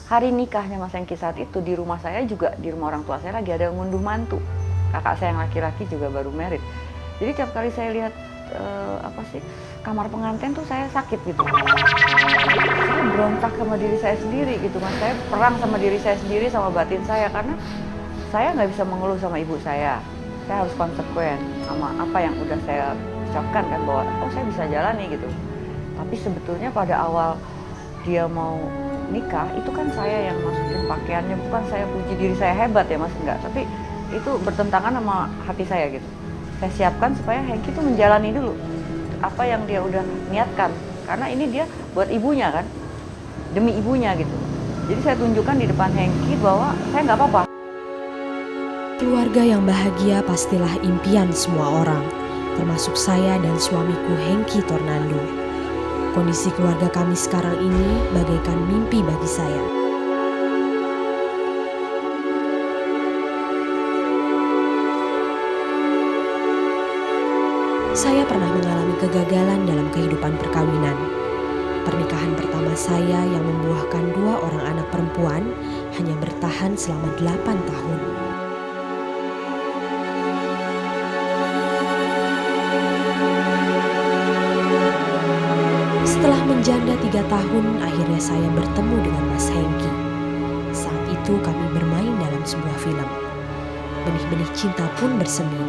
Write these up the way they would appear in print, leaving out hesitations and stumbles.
Hari nikahnya Mas Hengki saat itu di rumah saya juga, di rumah orang tua saya lagi ada ngunduh mantu. Kakak saya yang laki-laki juga baru married. Jadi tiap kali saya lihat kamar pengantin tuh saya sakit gitu. Saya berontak sama diri saya sendiri gitu Mas. Saya perang sama diri saya sendiri, sama batin saya, karena saya nggak bisa mengeluh sama ibu saya. Saya harus konsekuen sama apa yang udah saya ucapkan kan, bahwa oh saya bisa jalani gitu. Tapi sebetulnya pada awal dia mau nikah itu kan saya yang masukin pakaiannya, bukan saya puji diri saya hebat ya Mas, enggak, tapi itu bertentangan sama hati saya gitu. Saya siapkan supaya Hengki tuh menjalani dulu apa yang dia udah niatkan, karena ini dia buat ibunya kan, demi ibunya gitu. Jadi saya tunjukkan di depan Hengki bahwa saya nggak apa-apa. Keluarga yang bahagia pastilah impian semua orang, termasuk saya dan suamiku Hengki Tornando. Kondisi keluarga kami sekarang ini bagaikan mimpi bagi saya. Saya pernah mengalami kegagalan dalam kehidupan perkawinan. Pernikahan pertama saya yang membuahkan 2 orang anak perempuan hanya bertahan selama 8 tahun. Setelah menjanda 3 tahun, akhirnya saya bertemu dengan Mas Hengki. Saat itu kami bermain dalam sebuah film. Benih-benih cinta pun bersemi.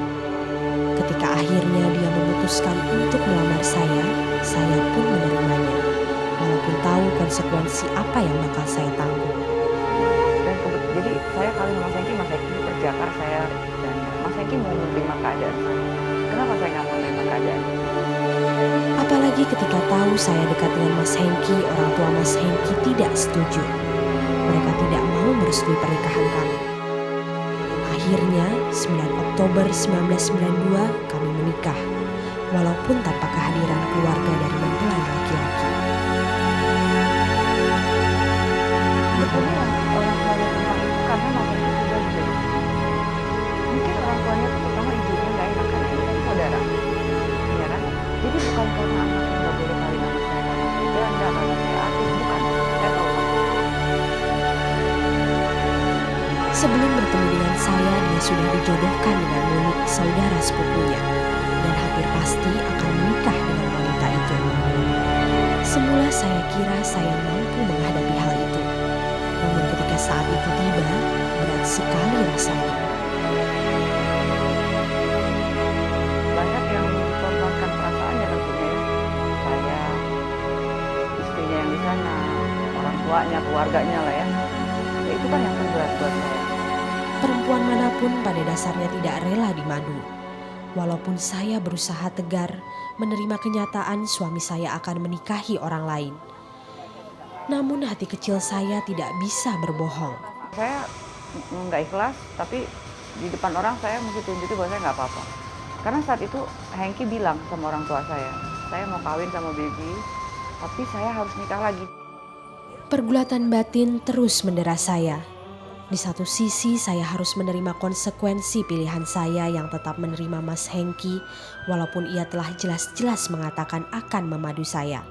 Ketika akhirnya dia memutuskan untuk melamar saya pun menerimanya. Walaupun tahu konsekuensi apa yang bakal saya tanggung. Dan jadi saya kali Mas Hengki berjakar saya, dan Mas Hengki mau menerima keadaan saya. Kenapa saya nggak mau menerima keadaan? Apalagi ketika tahu saya dekat dengan Mas Hengki, orang tua Mas Hengki tidak setuju. Mereka tidak mau merestui pernikahan kami. Akhirnya 9 Oktober 1992 kami menikah, walaupun tanpa kehadiran keluarga dari mempelai laki-laki. Sebetulnya orang tuanya tentang itu karena Mas Hengki sudah jadi. Mungkin orang tuanya itu pertama ibunya nggak enak karena ini kan saudara, ya kan? Jadi bukan karena anaknya nggak boleh kawin sama saya karena saya janda, karena saya artis, bukan. Saya tahu. Sebelum bertemu dengan saya, dia sudah dijodohkan dengan Monik, saudara sepupunya, dan hampir pasti akan menikah dengan wanita itu. Semula saya kira saya mampu menghadapi hal itu, namun ketika saat itu tiba, berat sekali rasanya. Banyak yang mengorbankan perasaannya tentunya ya. Saya, istrinya yang di sana, orang tuanya, keluarganya lah ya. Ya itu kan yang terberat buat saya. Perempuan manapun pada dasarnya tidak rela dimadu. Walaupun saya berusaha tegar menerima kenyataan suami saya akan menikahi orang lain. Namun hati kecil saya tidak bisa berbohong. Saya nggak ikhlas, tapi di depan orang saya mesti tunjukin bahwa saya nggak apa-apa. Karena saat itu Hengki bilang sama orang tua saya mau kawin sama Baby, tapi saya harus nikah lagi. Pergulatan batin terus mendera saya. Di satu sisi saya harus menerima konsekuensi pilihan saya yang tetap menerima Mas Hengki, walaupun ia telah jelas-jelas mengatakan akan memadu saya.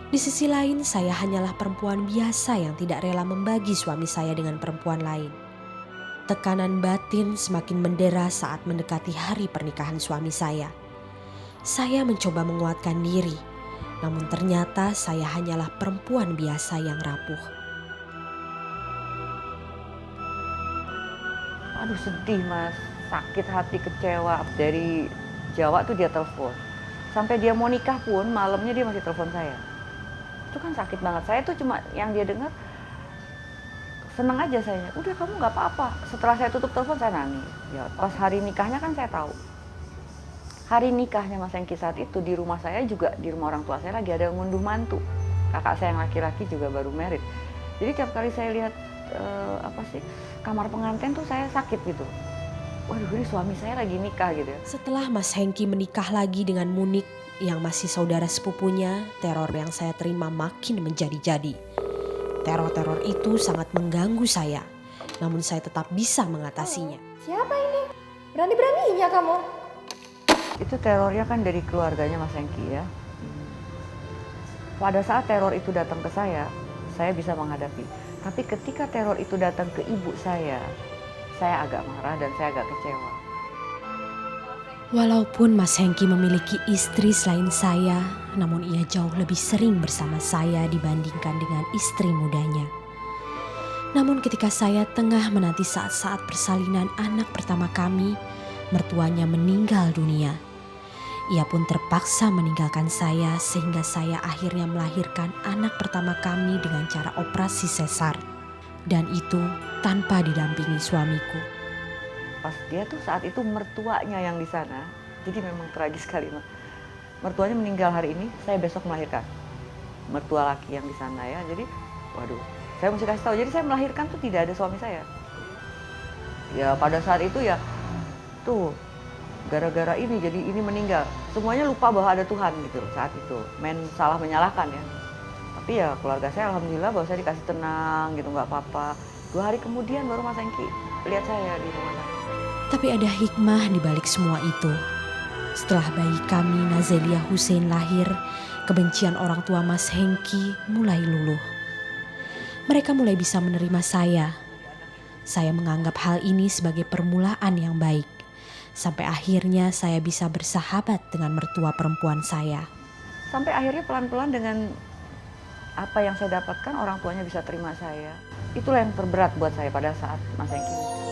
Di sisi lain saya hanyalah perempuan biasa yang tidak rela membagi suami saya dengan perempuan lain. Tekanan batin semakin mendera saat mendekati hari pernikahan suami saya. Saya mencoba menguatkan diri, namun ternyata saya hanyalah perempuan biasa yang rapuh. Aduh sedih Mas, sakit hati, kecewa. Dari Jawa tuh dia telepon. Sampai dia mau nikah pun malamnya dia masih telepon saya. Itu kan sakit banget. Saya tuh cuma yang dia dengar seneng aja saya. Udah kamu nggak apa-apa. Setelah saya tutup telepon saya nangis. Ya pas hari nikahnya kan saya tahu. Hari nikahnya Mas Hengki saat itu di rumah saya juga, di rumah orang tua saya lagi ada ngunduh mantu. Kakak saya yang laki-laki juga baru married. Jadi tiap kali saya lihat kamar pengantin tuh saya sakit gitu. Waduh, ini suami saya lagi nikah gitu ya. Setelah Mas Hengki menikah lagi dengan Monik yang masih saudara sepupunya, teror yang saya terima makin menjadi-jadi. Teror-teror itu sangat mengganggu saya, namun saya tetap bisa mengatasinya. Siapa ini? Berani-beraninya kamu? Itu terornya kan dari keluarganya Mas Hengki ya. Pada saat teror itu datang ke saya bisa menghadapi. Tapi ketika teror itu datang ke ibu saya agak marah dan saya agak kecewa. Walaupun Mas Hengki memiliki istri selain saya, namun ia jauh lebih sering bersama saya dibandingkan dengan istri mudanya. Namun ketika saya tengah menanti saat-saat persalinan anak pertama kami, mertuanya meninggal dunia. Ia pun terpaksa meninggalkan saya sehingga saya akhirnya melahirkan anak pertama kami dengan cara operasi sesar. Dan itu tanpa didampingi suamiku. Pas dia tuh saat itu mertuanya yang di sana, jadi memang tragis sekali. Mertuanya meninggal hari ini, saya besok melahirkan. Mertua laki yang di sana ya, jadi waduh, saya mesti kasih tahu. Jadi saya melahirkan tuh tidak ada suami saya. Ya pada saat itu ya, tuh gara-gara ini jadi ini meninggal. Semuanya lupa bahwa ada Tuhan gitu saat itu. Main salah menyalahkan ya. Tapi ya keluarga saya alhamdulillah bahwa saya dikasih tenang gitu, nggak apa-apa. 2 hari kemudian baru Mas Hengki lihat saya di rumah sakit. Tapi ada hikmah di balik semua itu. Setelah bayi kami Nazelia Hussein lahir, kebencian orang tua Mas Hengki mulai luluh. Mereka mulai bisa menerima saya. Saya menganggap hal ini sebagai permulaan yang baik. Sampai akhirnya saya bisa bersahabat dengan mertua perempuan saya. Sampai akhirnya pelan-pelan dengan apa yang saya dapatkan, orang tuanya bisa terima saya. Itulah yang terberat buat saya pada saat Mas Hengki.